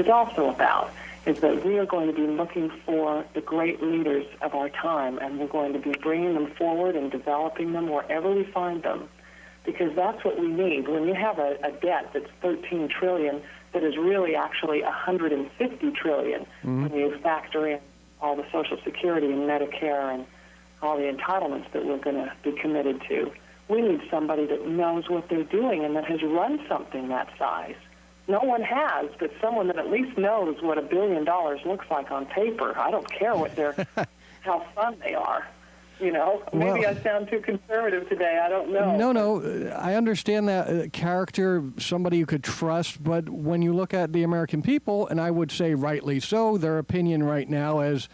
is also about is that we are going to be looking for the great leaders of our time, and we're going to be bringing them forward and developing them wherever we find them, because that's what we need. When you have a debt that's $13 trillion, that is really actually $150 trillion when you factor in all the Social Security and Medicare and all the entitlements that we're going to be committed to. We need somebody that knows what they're doing and that has run something that size. No one has, but someone that at least knows what $1 billion looks like on paper. I don't care what how fun they are. You know, maybe I sound too conservative today. I don't know. No, I understand that character, somebody you could trust, but when you look at the American people, and I would say rightly so, their opinion right now is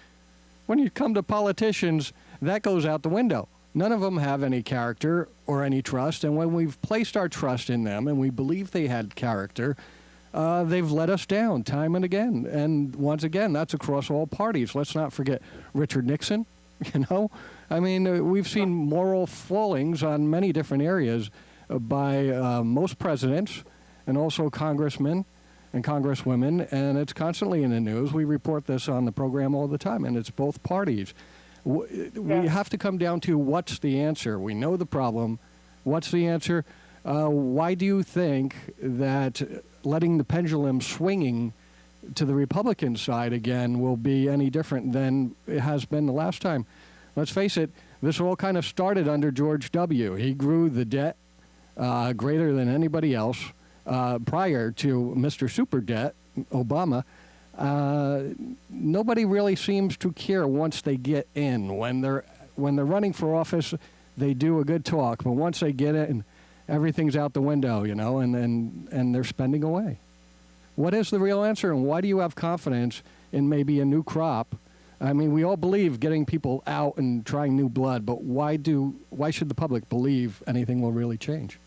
when you come to politicians, that goes out the window. None of them have any character or any trust, and when we've placed our trust in them and we believe they had character, they've let us down time and again. And once again, that's across all parties. Let's not forget Richard Nixon, you know. I mean, we've seen moral fallings on many different areas by most presidents and also congressmen and congresswomen, and it's constantly in the news. We report this on the program all the time, and it's both parties. We have to come down to what's the answer. We know the problem. What's the answer? Why do you think that letting the pendulum swinging to the Republican side again will be any different than it has been the last time? Let's face it, this all kind of started under George W. He grew the debt greater than anybody else prior to Mr. Super Debt, Obama. Nobody really seems to care once they get in. When they're running for office, they do a good talk, but once they get in, everything's out the window, you know, and they're spending away. What is the real answer, and why do you have confidence in maybe a new crop? I mean, we all believe getting people out and trying new blood, but why should the public believe anything will really change?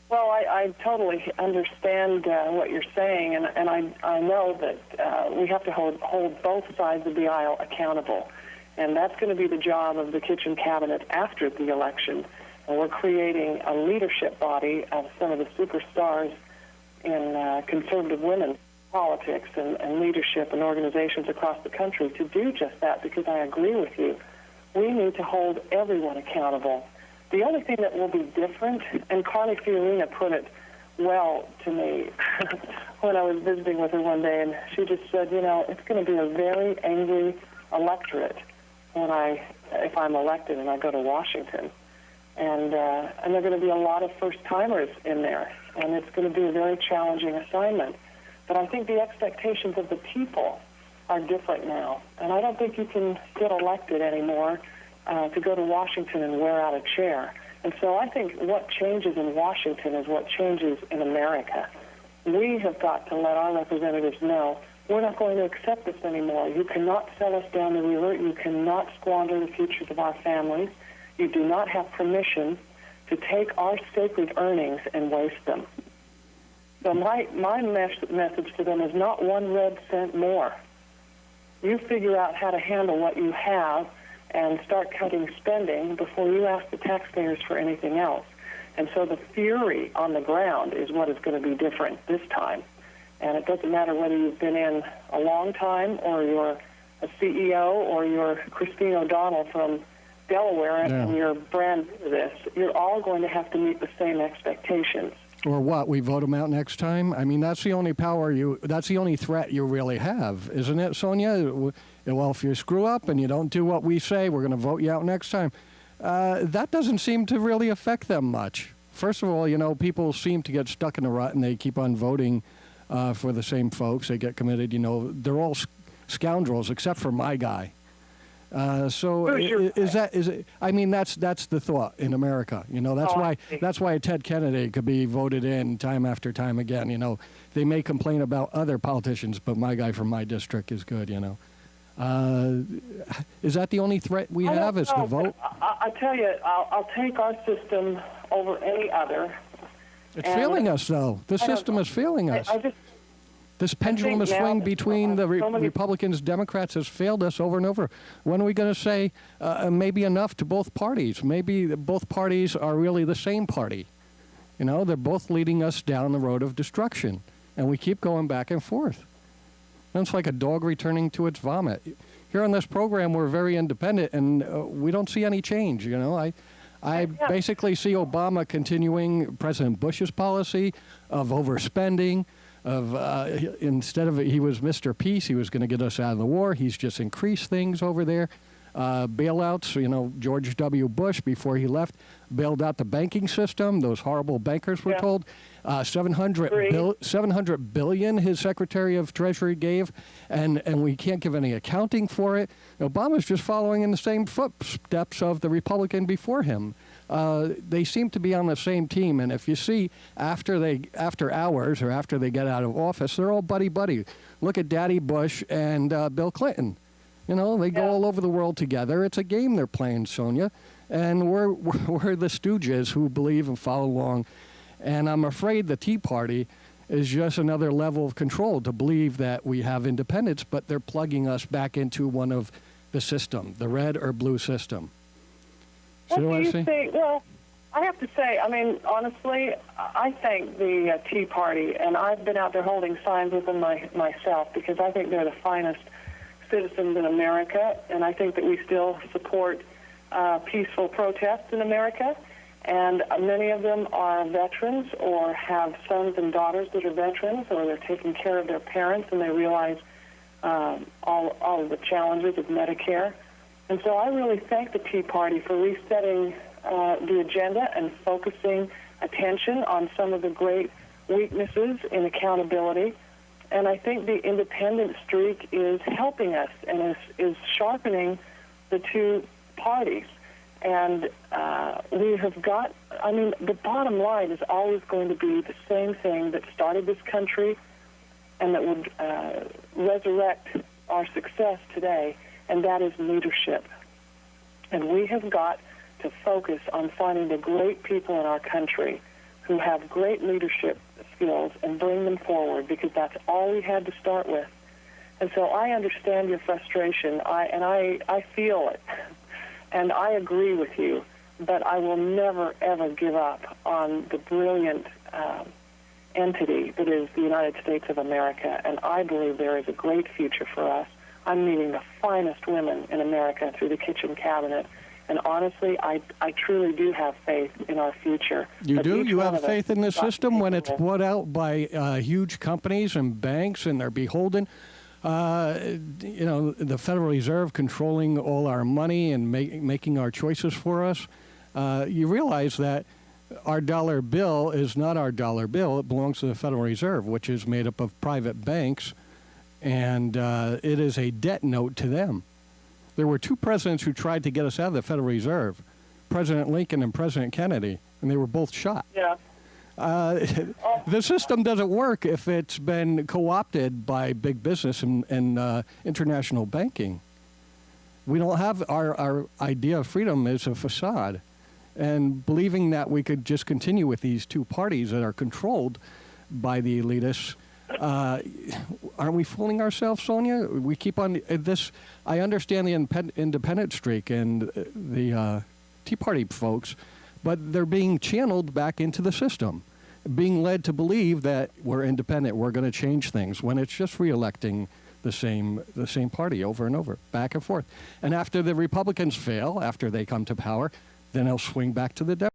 Well, I totally understand what you're saying, and I know that we have to hold both sides of the aisle accountable, and that's going to be the job of the kitchen cabinet after the election. And we're creating a leadership body of some of the superstars in conservative women's politics and leadership and organizations across the country to do just that, because I agree with you. We need to hold everyone accountable. The only thing that will be different, and Carly Fiorina put it well to me when I was visiting with her one day, and she just said, you know, it's going to be a very angry electorate if I'm elected and I go to Washington. And there are going to be a lot of first-timers in there, and it's going to be a very challenging assignment. But I think the expectations of the people are different now, and I don't think you can get elected anymore to go to Washington and wear out a chair. And so I think what changes in Washington is what changes in America. We have got to let our representatives know we're not going to accept this anymore. You cannot sell us down the river. You cannot squander the futures of our families. You do not have permission to take our sacred earnings and waste them. So my message to them is not 1 red cent more. You figure out how to handle what you have and start cutting spending before you ask the taxpayers for anything else. And so the fury on the ground is what is going to be different this time. And it doesn't matter whether you've been in a long time or you're a CEO or you're Christine O'Donnell from Delaware and you're brand new to this. You're all going to have to meet the same expectations. Or what? We vote them out next time? I mean, that's the only that's the only threat you really have, isn't it, Sonja? Well, if you screw up and you don't do what we say, we're going to vote you out next time. That doesn't seem to really affect them much. First of all, you know, people seem to get stuck in a rut and they keep on voting for the same folks. They get committed, you know. They're all scoundrels except for my guy. So is it? I mean, that's the thought in America. You know, that's why Ted Kennedy could be voted in time after time again. You know, they may complain about other politicians, but my guy from my district is good. You know, is that the only threat we have? Is the vote? I tell you, I'll take our system over any other. It's failing us, though. The system is failing us. This pendulum is swing between the Republicans, Democrats has failed us over and over. When are we going to say maybe enough to both parties? Maybe both parties are really the same party. You know, they're both leading us down the road of destruction. And we keep going back and forth. And it's like a dog returning to its vomit. Here on this program, we're very independent, and we don't see any change. You know, I basically see Obama continuing President Bush's policy of overspending, of instead of he was Mr. Peace, he was going to get us out of the war. He's just increased things over there. Bailouts, you know, George W. Bush, before he left, bailed out the banking system. Those horrible bankers were told. $700 billion his Secretary of Treasury gave, and we can't give any accounting for it. Obama's just following in the same footsteps of the Republican before him. They seem to be on the same team, and if you see after hours or after they get out of office, they're all buddy-buddy. Look at Daddy Bush and Bill Clinton. You know, they go all over the world together. It's a game they're playing, Sonja, and we're the stooges who believe and follow along. And I'm afraid the Tea Party is just another level of control to believe that we have independence, but they're plugging us back into one of the system, the red or blue system. What do you think? Well, I have to say, I mean, honestly, I think the Tea Party, and I've been out there holding signs with them myself, because I think they're the finest citizens in America, and I think that we still support peaceful protests in America. And many of them are veterans or have sons and daughters that are veterans, or they're taking care of their parents, and they realize all of the challenges of Medicare. And so I really thank the Tea Party for resetting the agenda and focusing attention on some of the great weaknesses in accountability. And I think the independent streak is helping us and is sharpening the two parties. And we have got, I mean, the bottom line is always going to be the same thing that started this country and that would resurrect our success today, and that is leadership. And we have got to focus on finding the great people in our country who have great leadership skills and bring them forward, because that's all we had to start with. And so I understand your frustration, I feel it. And I agree with you, but I will never, ever give up on the brilliant entity that is the United States of America, and I believe there is a great future for us. I'm meeting the finest women in America through the kitchen cabinet, and honestly, I truly do have faith in our future. You do? You have faith in the system when it's bought out by huge companies and banks, and they're beholden? You know, the Federal Reserve controlling all our money and making our choices for us. You realize that our dollar bill is not our dollar bill. It belongs to the Federal Reserve, which is made up of private banks, and it is a debt note to them. There were two presidents who tried to get us out of the Federal Reserve, President Lincoln and President Kennedy, and they were both shot. Yeah. The system doesn't work if it's been co-opted by big business and international banking. We don't have our idea of freedom is a facade. And believing that we could just continue with these two parties that are controlled by the elitists, aren't we fooling ourselves, Sonja? We keep on this. I understand the independent streak and the Tea Party folks, but they're being channeled back into the system, being led to believe that we're independent, we're going to change things, when it's just re-electing the same party over and over, back and forth. And after the Republicans fail, after they come to power, then they'll swing back to the Democrats.